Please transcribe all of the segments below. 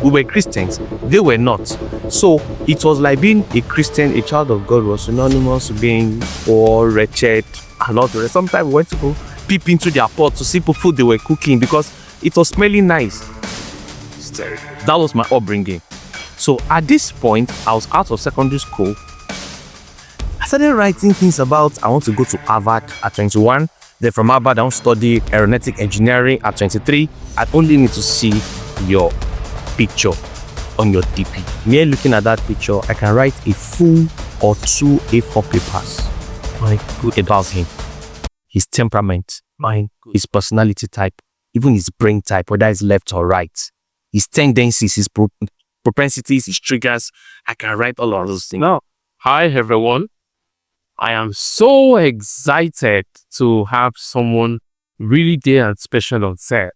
We were Christians, they were not. So it was like being a Christian, a child of God was synonymous with being poor, wretched, and all the rest. Sometimes we went to go peep into their pot to see the food they were cooking because it was smelling nice. That was my upbringing. So at this point, I was out of secondary school. I started writing things about I want to go to Harvard at 21. Then from Harvard, I want to study aeronautic engineering at 23. I only need to see your picture on your DP. Mere looking at that picture, I can write a full or 2 A4 papers about him. His temperament, his personality type, even his brain type, whether it's left or right, his tendencies, his propensities, his triggers. I can write all of those things. Now, hi everyone. I am so excited to have someone really dear and special on set.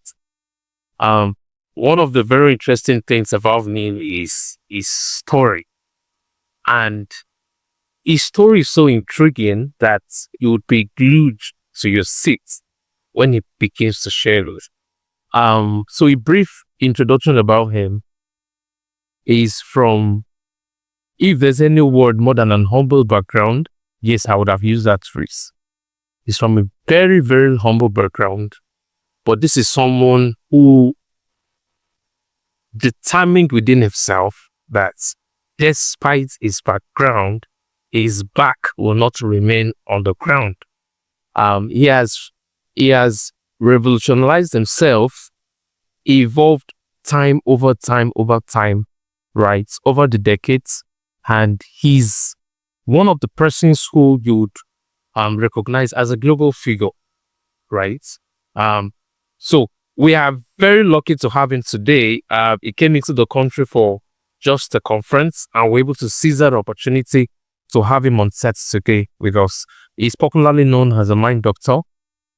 One of the very interesting things about me is his story. And his story is so intriguing that you would be glued to your seat when he begins to share it. So a brief introduction about him is from, if there's any word more than an humble background, yes, I would have used that phrase. He's from a very, very humble background, but this is someone who determined within himself that despite his background, his back will not remain on the ground. He has revolutionized himself, evolved time over time, right, over the decades, and he's one of the persons who you would recognize as a global figure, right? So we are very lucky to have him today. He came into the country for just a conference, and we're able to seize that opportunity to have him on set today with us. He's popularly known as a mind doctor,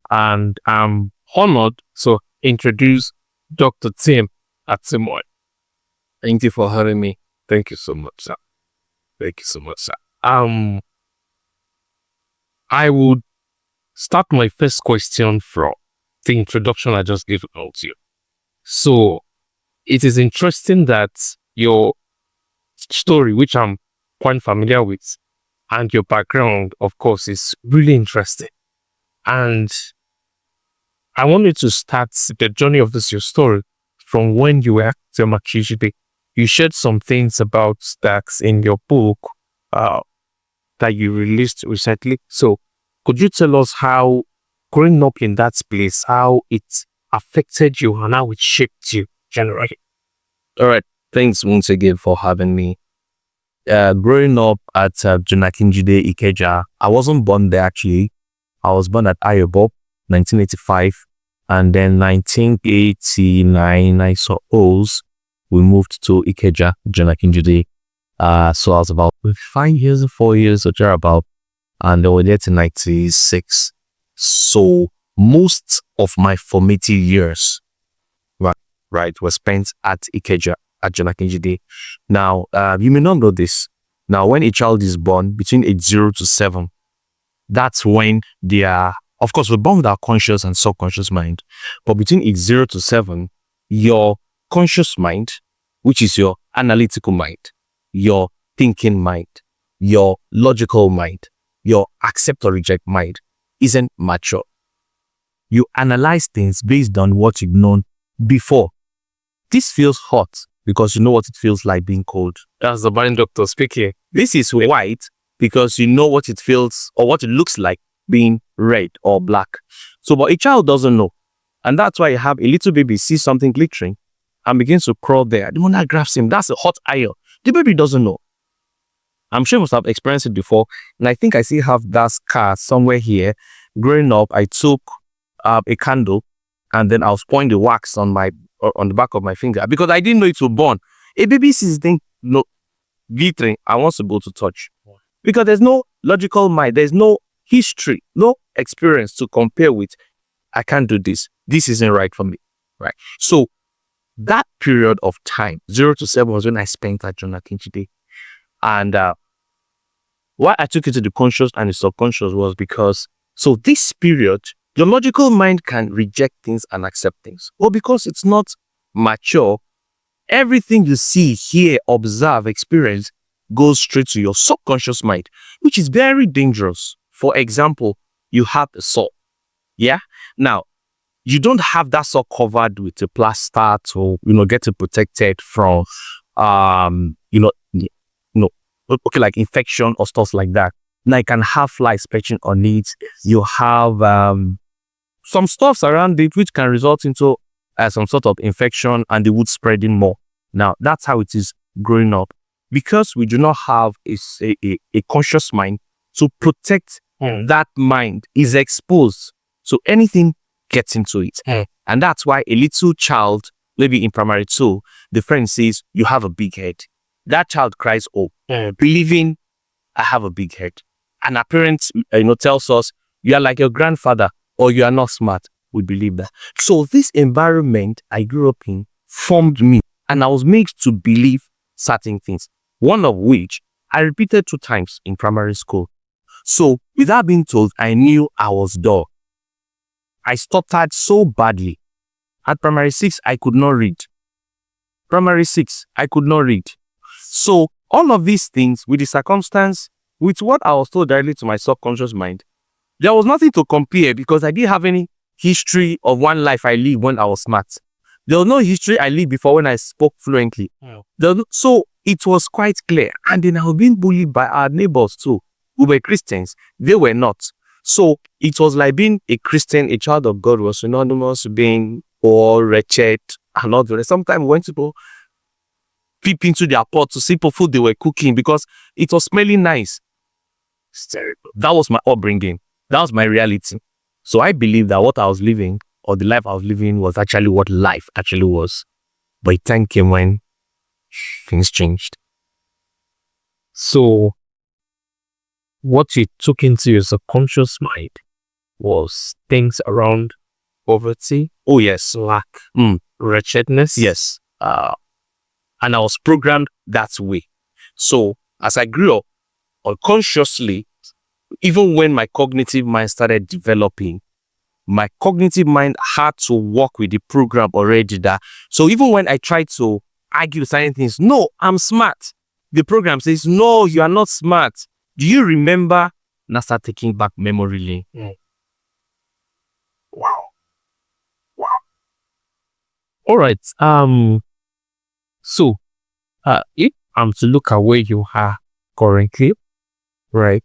and I'm honored to introduce Dr. Tim Atimoy. Thank you for having me. Thank you so much, sir. Thank you so much, sir. I would start my first question from the introduction I just gave out to you. So it is interesting that your story, which I'm quite familiar with, and your background, of course, is really interesting. And I want you to start the journey of your story from when you were at PhD. You shared some things about that in your book that you released recently. So could you tell us how growing up in that place, how it affected you and how it shaped you generally? All right. Thanks once again for having me. Growing up at Jonakinjide Ikeja, I wasn't born there actually. I was born at Ayobo, 1985. And then 1989, I saw O's. We moved to Ikeja, Jonakinjide. So I was about 5 years or 4 years or thereabout. And then we were there to 96. So most of my formative years, right, were spent at Ikeja, at Jonakinjide. Now, you may not know this. Now, when a child is born between age 0 to 7, that's when they are, of course, we're born with our conscious and subconscious mind. But between age 0 to 7, your conscious mind, which is your analytical mind, your thinking mind, your logical mind, your accept or reject mind, isn't mature. You analyze things based on what you've known before. This feels hot because you know what it feels like being cold. That's the mind doctor speaking. This is white because you know what it feels or what it looks like being red or black. So, but a child doesn't know. And that's why you have a little baby sees something glittering and begins to crawl there. The one that grabs him, that's a hot iron. The baby doesn't know. I'm sure you must have experienced it before. And I think I still have that scar somewhere here. Growing up, I took a candle and then I was pouring the wax on the back of my finger because I didn't know it would burn. A baby sees thing glittering and wants to go to touch. Because there's no logical mind, there's no history, no experience to compare with. I can't do this. This isn't right for me. Right. So that period of time, 0 to 7, was when I spent at Jonakinjide. And why I took it to the conscious and the subconscious was because, so this period, your logical mind can reject things and accept things. Well, because it's not mature everything you see, hear, observe, experience goes straight to your subconscious mind, which is very dangerous. For example, you have a sore. Yeah. Now, you don't have that sore covered with a plaster to, get it protected from, okay, like infection or stuff like that. Now, you can have flies perching on it. You have some stuffs around it which can result into some sort of infection and the wound spreading more. Now, that's how it is growing up. Because we do not have a conscious mind to protect that mind is exposed. So anything gets into it. And that's why a little child, maybe in primary 2, the friend says, you have a big head. That child cries, oh, believing I have a big head. And our parents, tells us, you are like your grandfather or you are not smart. We believe that. So this environment I grew up in formed me, and I was made to believe certain things. One of which I repeated 2 times in primary school. So without being told, I knew I was dull. I stuttered so badly. At primary 6, I could not read. Primary 6, I could not read. So all of these things, with the circumstance, with what I was told directly to my subconscious mind, there was nothing to compare because I didn't have any history of one life I lived when I was smart. There was no history I lived before when I spoke fluently. So it was quite clear. And then I was being bullied by our neighbors too, who were Christians. They were not. So it was like being a Christian, a child of God was synonymous with being poor, wretched, and all the rest. Sometimes when people peep into their pot to see the food they were cooking because it was smelling nice. It's terrible. That was my upbringing. That was my reality. So I believe that what I was living, or the life I was living, was actually what life actually was. But it time came when things changed. So what you took into your subconscious mind was things around poverty. Oh yes. Lack. Wretchedness. Yes. And I was programmed that way. So as I grew up, unconsciously, even when my cognitive mind started developing, my cognitive mind had to work with the program already. So even when I tried to argue certain things, no, I'm smart. The program says, no, you are not smart. Do you remember? And I start taking back memory lane. Wow. All right. So, if I'm to look at where you are currently, right?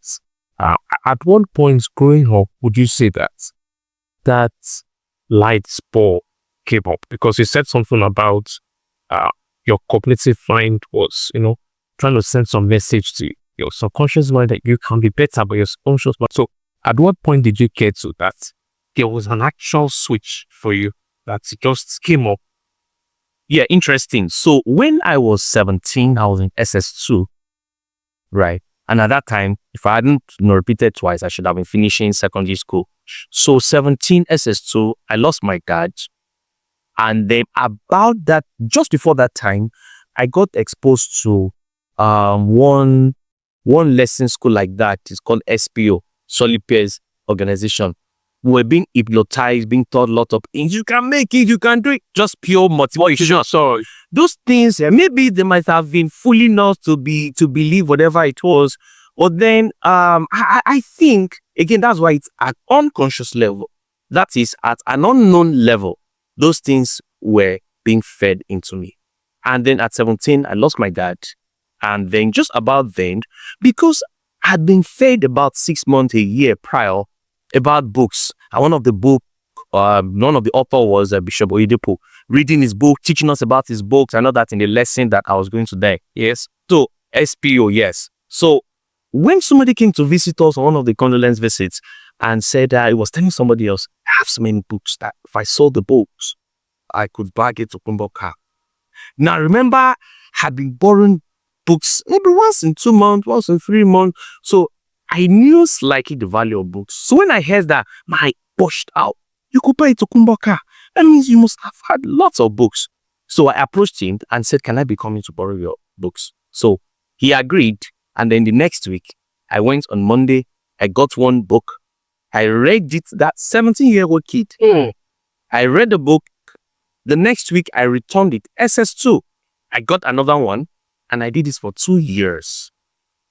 At one point growing up, would you say that light spur came up? Because you said something about your cognitive mind was, trying to send some message to your subconscious mind that you can be better, but your subconscious mind. So, at what point did you get to that there was an actual switch for you that just came up? Yeah, interesting. So when I was 17, I was in SS2, right? And at that time, if I hadn't repeated twice, I should have been finishing secondary school. So 17 SS2, I lost my dad. And then about that, just before that time, I got exposed to one lesson school like that. It's called SPO, Solid Peers Organization. We're being hypnotized, being taught a lot of things. You can make it, you can do it. Just pure motivation. So those things, maybe they might have been fooling us to believe whatever it was. But then I think, again, that's why it's at unconscious level. That is, at an unknown level, those things were being fed into me. And then at 17, I lost my dad. And then just about then, because I'd been fed about 6 months, a year prior, about books. And one of the author was Bishop Oyedepo, reading his book, teaching us about his books. I know that in the lesson that I was going to there. Yes. So SPO, yes. So when somebody came to visit us on one of the condolence visits and said that he was telling somebody else, I have so many books that if I sold the books, I could bag it to Kumboka. Now remember, I had been borrowing books maybe once in 2 months, once in 3 months. So I knew slightly the value of books. So when I heard that, my pushed out, you could buy it to Kumboka. That means you must have had lots of books. So I approached him and said, can I be coming to borrow your books? So he agreed. And then the next week, I went on Monday. I got one book. I read it, that 17-year-old kid. I read the book. The next week, I returned it, SS2. I got another one and I did this for 2 years.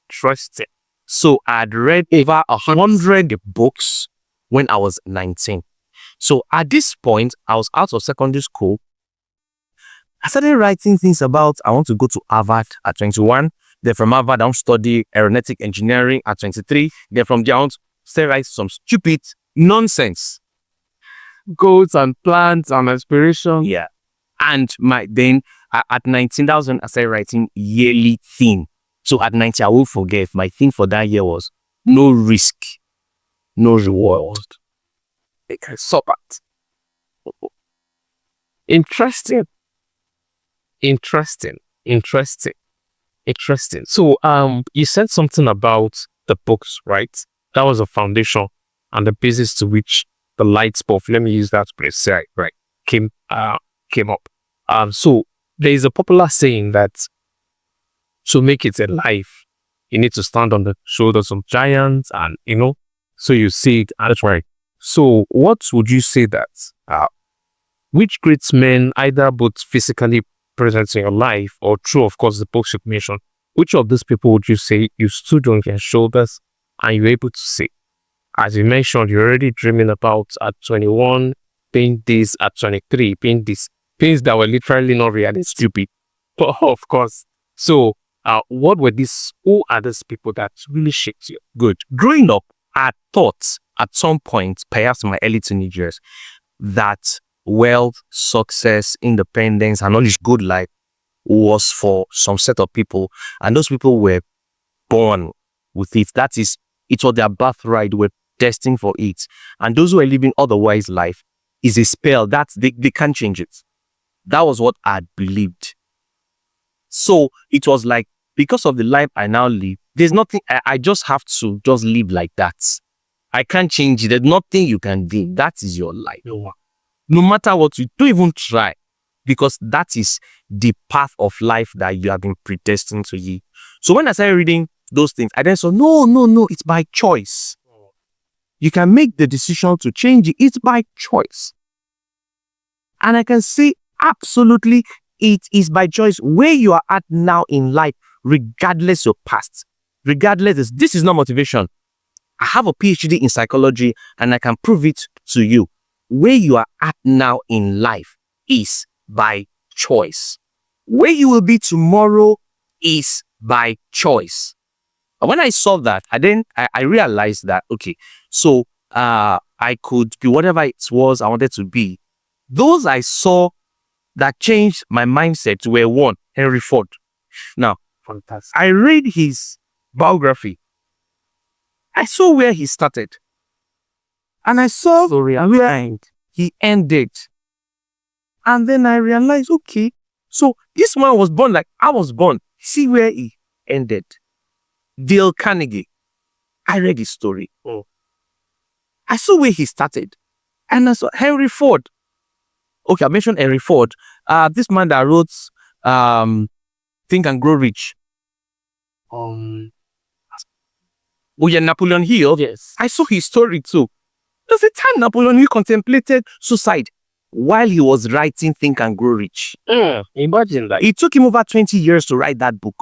Trust it. So I had read over 100 books when I was 19. So at this point, I was out of secondary school. I started writing things about I want to go to Harvard at 21. Then from Harvard, I want to study aeronautic engineering at 23. Then from there, I want to start writing some stupid nonsense. Goals and plans and aspirations. Yeah. And at 19, that was when I started writing yearly theme. So at 19, I will forget my theme for that year was no risk, no reward. I saw that. Interesting. So, you said something about the books, right? That was a foundation and the basis to which the light bulb, let me use that phrase, right, came up. So there is a popular saying that to make it in life, you need to stand on the shoulders of giants, and so you see it, and that's right. So what would you say that which great men, either both physically present in your life or through, of course, the books you've mentioned, which of these people would you say you stood on their shoulders and you were able to say, as you mentioned, you're already dreaming about at 21, being this at 23, being this, things that were literally not realistic, stupid, but of course. So what were these, who are these people that really shaped you? Good. Growing up, I thought at some point, perhaps in my early teenage years, that wealth, success, independence, and all this good life was for some set of people, and those people were born with it. That is, it was their birthright, were destined for it. And those who are living otherwise life is a spell that they can't change it. That was what I believed. So it was like, because of the life I now live, there's nothing, I just have to just live like that. I can't change it. There's nothing you can do. That is your life. No matter what, you don't even try, because that is the path of life that you have been predestined to live. So when I started reading those things, I then saw, no, it's by choice. You can make the decision to change it. It's by choice. And I can say absolutely it is by choice where you are at now in life, regardless of past. Regardless, this is not motivation. I have a PhD in psychology and I can prove it to you. Where you are at now in life is by choice. Where you will be tomorrow is by choice. And when I saw that, I realized that, okay, so I could be whatever it was I wanted to be. Those I saw that changed my mindset were one, Henry Ford. Now, Fantastic. I read his biography. I saw where he started. And I saw where he ended. And then I realized, okay, so this man was born like I was born. See where he ended. Dale Carnegie. I read his story. I saw where he started. And I saw Henry Ford. Okay, I mentioned Henry Ford. This man that wrote Think and Grow Rich. Napoleon Hill. Yes. I saw his story too. There's a time Napoleon Hill contemplated suicide while he was writing Think and Grow Rich. Imagine that. It took him over 20 years to write that book.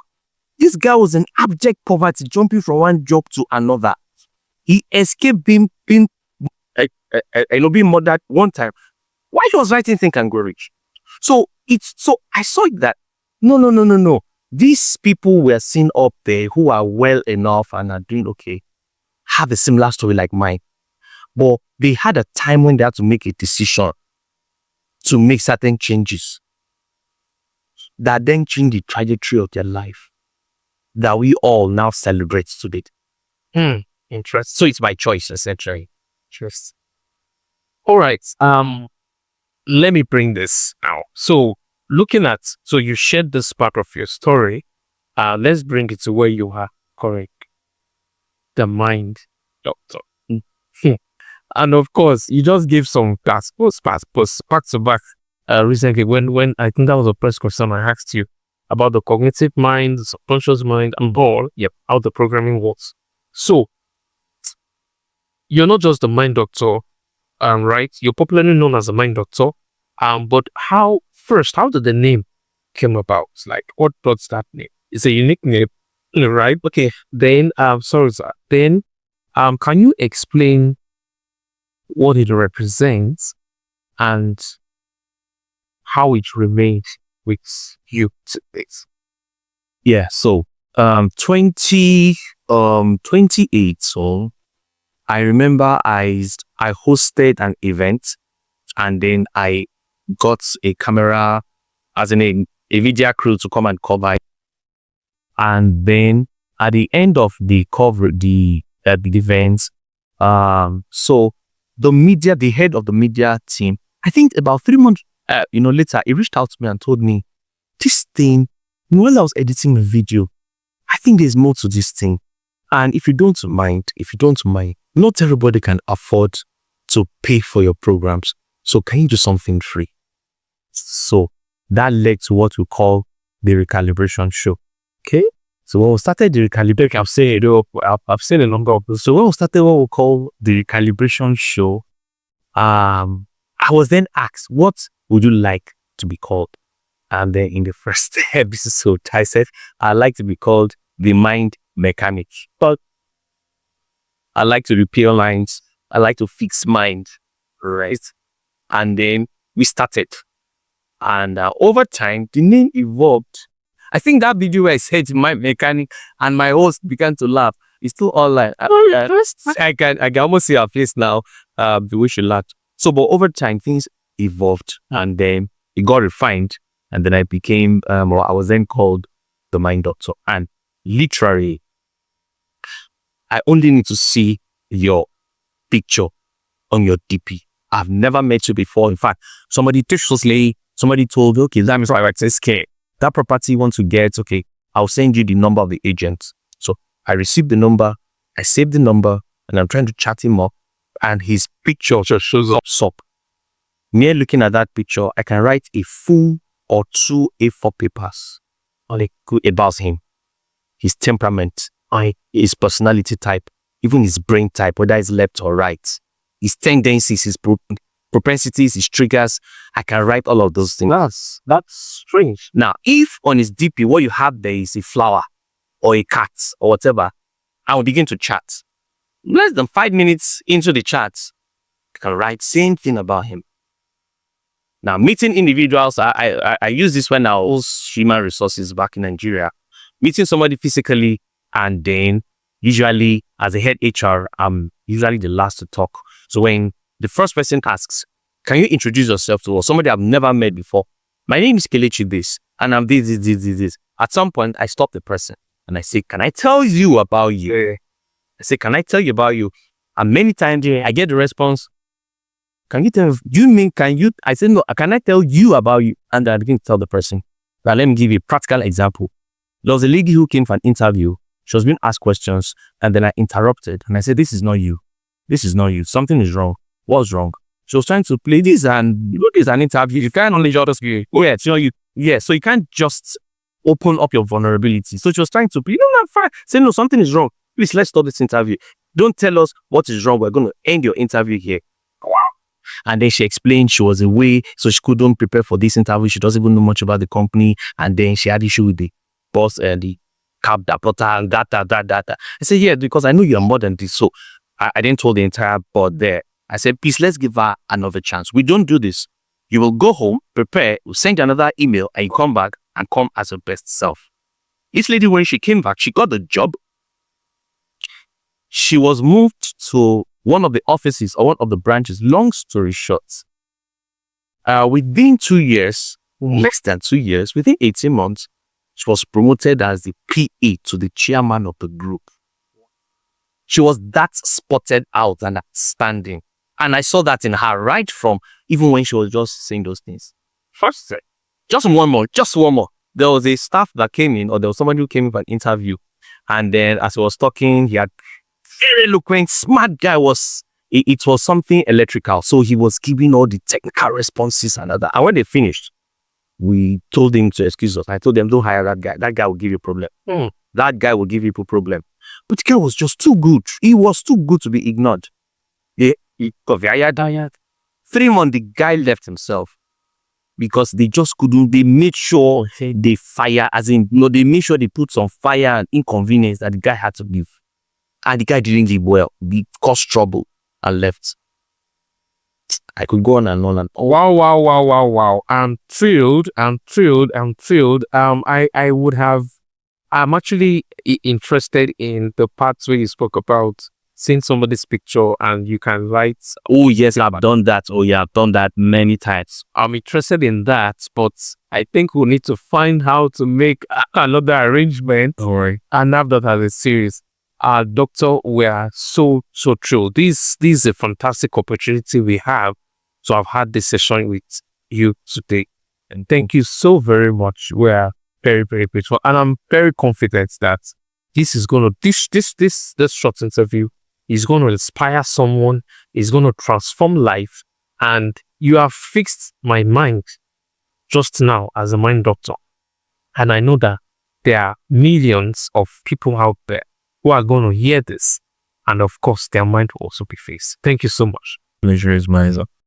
This guy was in abject poverty, jumping from one job to another. He escaped being murdered one time while he was writing Think and Grow Rich. So I saw that no. These people were seen up there who are well enough and are doing okay, have a similar story like mine. But they had a time when they had to make a decision to make certain changes that then changed the trajectory of their life that we all now celebrate today. Interesting. So it's by choice, essentially. Interesting. All right. Let me bring this now. So you shared this part of your story. Let's bring it to where you are correct. The mind doctor. And of course, you just gave some back to back recently when I think that was a press question I asked you about the cognitive mind, the subconscious mind, and all, how the programming works. So, you're not just the mind doctor, right? You're popularly known as a mind doctor. But how did the name came about? Like, what brought that name? It's a unique name, right? Okay. Then, sorry, sir. Then, can you explain what it represents and how it remains with you today? Yeah. So, 28. So I remember I hosted an event, and then I got a camera, as in a video crew to come and cover it. And then at the end of the cover, the event, so the head of the media team, I think about 3 months, later, he reached out to me and told me, this thing, while I was editing the video, I think there's more to this thing. And if you don't mind, not everybody can afford to pay for your programs. So can you do something free? So that led to what we call the recalibration show. Okay. So when we started the recalibration, I've said a number of those. So when we started what we call the recalibration show, I was then asked, what would you like to be called? And then in the first episode, I said, I'd like to be called the mind mechanic. But I like to repair lines. I like to fix mind. Right. And then we started. And over time, the name evolved. I think that video where I said my mechanic and my host began to laugh. It's still online. I can almost see her face now. The way she laughed. So, but over time, things evolved, and then it got refined, and then I became, I was then called the Mind Doctor. And literally, I only need to see your picture on your DP. I've never met you before. In fact, somebody told me, okay, that means right, says, okay, that property you want to get, okay, I'll send you the number of the agent. So I received the number, I saved the number, and I'm trying to chat him up, and his picture just shows up. Near looking at that picture, I can write a full or 2 A4 papers about him, his temperament, his personality type, even his brain type, whether it's left or right, his tendencies, his propensities, his triggers. I can write all of those things. That's strange. Now, if on his DP, what you have there is a flower or a cat or whatever, I will begin to chat. Less than 5 minutes into the chat, I can write same thing about him. Now, meeting individuals, I use this when I was human resources back in Nigeria. Meeting somebody physically, and then usually as a head HR, I'm usually the last to talk. So when the first person asks, can you introduce yourself to us? Somebody I've never met before. My name is Kelechi this, and I'm this. At some point, I stop the person and I say, can I tell you about you? Yeah. I say, can I tell you about you? And many times I get the response, can you tell, you mean, can you? I say, no, can I tell you about you? And I begin to tell the person. Now, let me give you a practical example. There was a lady who came for an interview. She was being asked questions, and then I interrupted. And I said, this is not you. This is not you. Something is wrong. What's wrong? She was trying to play this, and look, it's an interview. You can't only just go, oh, yeah, it's not you. Yeah, so you can't just open up your vulnerability. So she was trying to play, no, I'm fine. Say, no, something is wrong. Please, let's stop this interview. Don't tell us what is wrong. We're going to end your interview here. Wow. And then she explained she was away, so she couldn't prepare for this interview. She doesn't even know much about the company. And then she had issue with the boss and the cab that brought her and data. I said, yeah, because I know you're more than this. So I didn't tell the entire board there. I said, please, let's give her another chance. We don't do this. You will go home, prepare, we'll send you another email, and you come back and come as your best self. This lady, when she came back, she got the job. She was moved to one of the offices or one of the branches. Long story short, within 2 years, less than 2 years, within 18 months, she was promoted as the PA to the chairman of the group. She was that spotted out and outstanding. And I saw that in her right from even when she was just saying those things. First, just one more. There was a staff that came in, or there was somebody who came in for an interview. And then as he was talking, he had very eloquent, smart guy it was something electrical. So he was giving all the technical responses and other. And when they finished, we told him to excuse us. I told them, don't hire that guy. That guy will give you a problem. That guy will give you a problem. But the guy was just too good. He was too good to be ignored. Yeah. 3 months, the guy left himself. because they just couldn't. They made sure they fire, as in, they made sure they put some fire and inconvenience that the guy had to leave. And the guy didn't leave well. He caused trouble and left. I could go on and on and on. Wow. I'm thrilled. I'm actually interested in the parts where you spoke about seeing somebody's picture and you can write. Oh, yes, I've done that. Oh, yeah, I've done that many times. I'm interested in that, but I think we'll need to find how to make another arrangement. All right. And have that as a series. Doctor, we are so thrilled. This is a fantastic opportunity we have to have had this session with you today. And thank you so very much. We are very, very grateful. And I'm very confident that this is going to, this short interview is going to inspire someone, is going to transform life. And you have fixed my mind just now as a mind doctor. And I know that there are millions of people out there who are going to hear this. And of course, their mind will also be fixed. Thank you so much. Pleasure is mine.